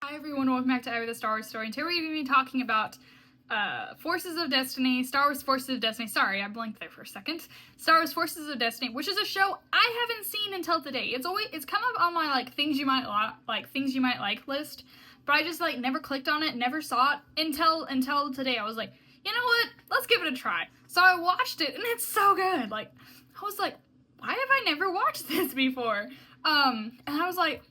Hi everyone, welcome back to Ivy the Star Wars Story. And today we're going to be talking about Forces of Destiny, Star Wars Forces of Destiny. Sorry, I blinked there for a second. Star Wars Forces of Destiny, which is a show I haven't seen until today. It's come up on my things you might like list, but I just never clicked on it, never saw it until today. I was like, you know what? Let's give it a try. So I watched it and it's so good. I was like, why have I never watched this before? And I was like,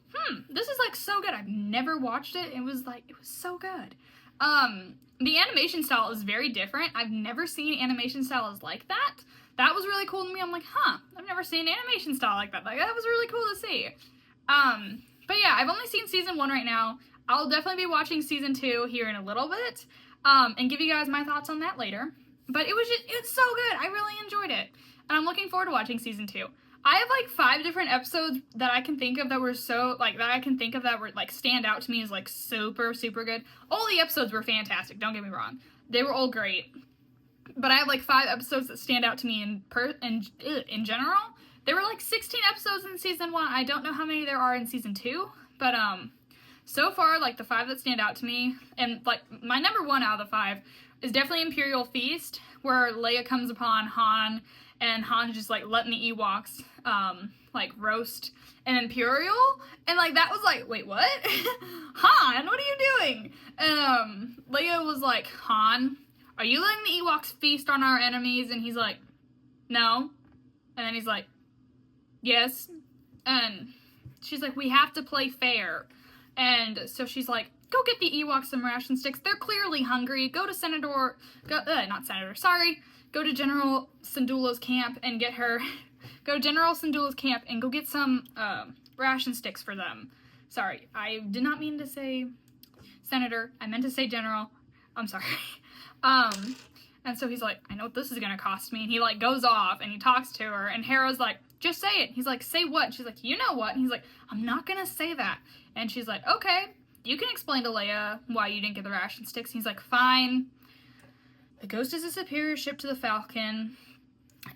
this is so good. I've never watched it. It was so good. The animation style is very different. I've never seen animation styles like that. That was really cool to me. I'm like, I've never seen an animation style like that. That was really cool to see. But yeah, I've only seen season 1 right now. I'll definitely be watching season 2 here in a little bit, and give you guys my thoughts on that later. But it's so good. I really enjoyed it. And I'm looking forward to watching season 2. I have 5 different episodes that I can think of that were stand out to me as super, super good. All the episodes were fantastic, don't get me wrong. They were all great. But I have 5 episodes that stand out to me in general. There were 16 episodes in season 1. I don't know how many there are in season 2, but so far the 5 that stand out to me, and my number 1 out of the 5 is definitely Imperial Feast, where Leia comes upon Han, and Han's just letting the Ewoks roast an Imperial, and that was wait, what? Han, what are you doing? And Leia was like, Han, are you letting the Ewoks feast on our enemies? And he's like, no. And then he's like, yes. And she's like, we have to play fair. And so she's like, go get the Ewoks some ration sticks. They're clearly hungry. Go to Go to General Syndulla's camp and get her. Go to General Syndulla's camp and go get some ration sticks for them. Sorry, I did not mean to say Senator. I meant to say General. I'm sorry. And so he's like, I know what this is gonna cost me. And he goes off and he talks to her. And Hera's like, just say it. He's like, say what? And she's like, you know what? And he's like, I'm not gonna say that. And she's like, okay, you can explain to Leia why you didn't get the ration sticks. And he's like, fine. The Ghost is a superior ship to the Falcon.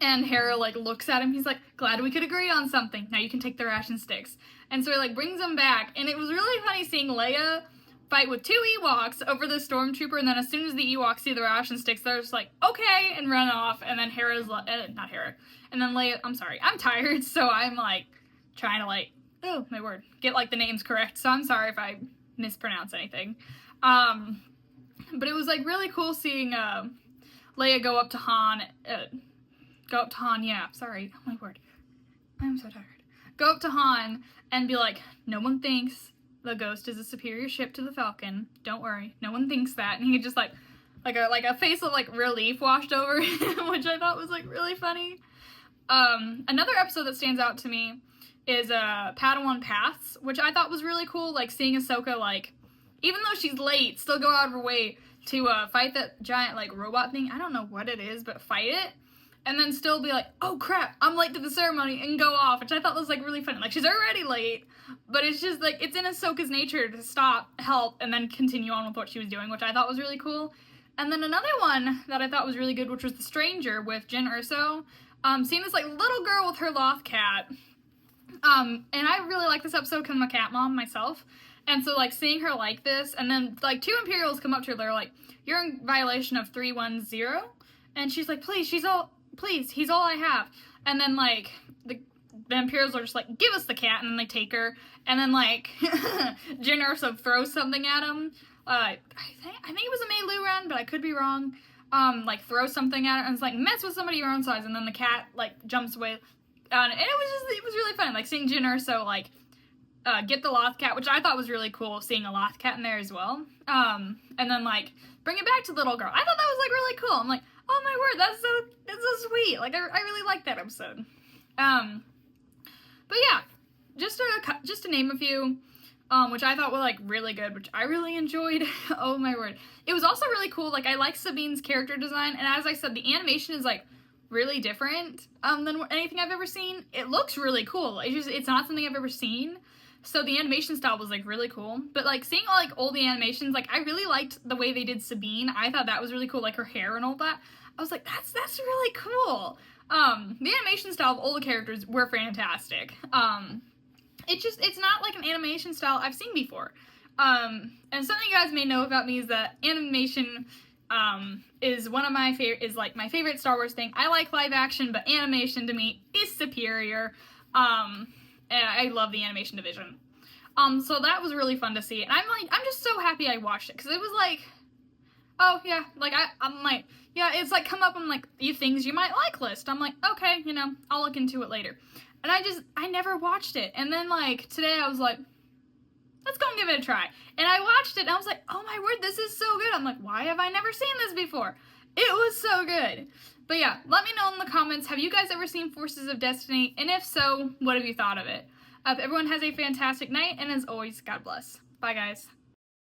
And Hera looks at him. He's like, glad we could agree on something. Now you can take the ration sticks. And so he brings them back. And it was really funny seeing Leia fight with 2 Ewoks over the Stormtrooper. And then as soon as the Ewoks see the ration sticks, they're just like, okay, and run off. And then Hera's not Hera. And then Leia, I'm sorry, I'm tired. So I'm trying to oh my word, get the names correct. So I'm sorry if I mispronounce anything. But it was really cool seeing Leia go up to Han. Yeah, sorry. Oh my word. I'm so tired. Go up to Han and be like, no one thinks the Ghost is a superior ship to the Falcon. Don't worry. No one thinks that. And he just a face of relief washed over him, which I thought was really funny. Another episode that stands out to me is Padawan Paths, which I thought was really cool, seeing Ahsoka even though she's late, still go out of her way to fight that giant robot thing. I don't know what it is, but fight it. And then still be like, oh crap, I'm late to the ceremony, and go off, which I thought was really funny. She's already late, but it's just it's in Ahsoka's nature to stop, help, and then continue on with what she was doing, which I thought was really cool. And then another one that I thought was really good, which was The Stranger with Jyn Erso. Seeing this little girl with her loth cat. And I really like this episode because I'm a cat mom myself. And so, seeing her like this, and then, 2 Imperials come up to her, they're like, you're in violation of 310? And she's like, please, he's all I have. And then, the Imperials are just like, give us the cat, and then they take her, and then, Jyn Erso throws something at him. I think it was a Mei Luran, but I could be wrong. Throws something at her, and it's mess with somebody your own size, and then the cat, jumps away. And it was really fun, seeing Jyn Erso, get the Loth Cat, which I thought was really cool, seeing a Loth Cat in there as well. And then, bring it back to the little girl. I thought that was, really cool. I'm like, oh my word, that's so sweet. I really liked that episode. But yeah, just to name a few, which I thought were, really good, which I really enjoyed. Oh my word. It was also really cool. I like Sabine's character design, and as I said, the animation is, really different, than anything I've ever seen. It looks really cool. It's not something I've ever seen. So the animation style was really cool, but seeing all the animations, I really liked the way they did Sabine. I thought that was really cool, her hair and all that. I was like, that's really cool. The animation style of all the characters were fantastic. It's not an animation style I've seen before. And something you guys may know about me is that animation is one of my favorite, is like my favorite Star Wars thing. I like live action, but animation to me is superior. And I love the animation division. So that was really fun to see, and I'm just so happy I watched it, because it was like, oh yeah, like I'm like, yeah, it's like come up on like the things you might like list. I'm like, okay, you know, I'll look into it later. And I never watched it, and then like today I was like, let's go and give it a try. And I watched it, and I was like, oh my word, this is so good. I'm like, why have I never seen this before? It was so good. But yeah, let me know in the comments, have you guys ever seen Forces of Destiny? And if so, what have you thought of it? Everyone has a fantastic night, and as always, God bless. Bye, guys.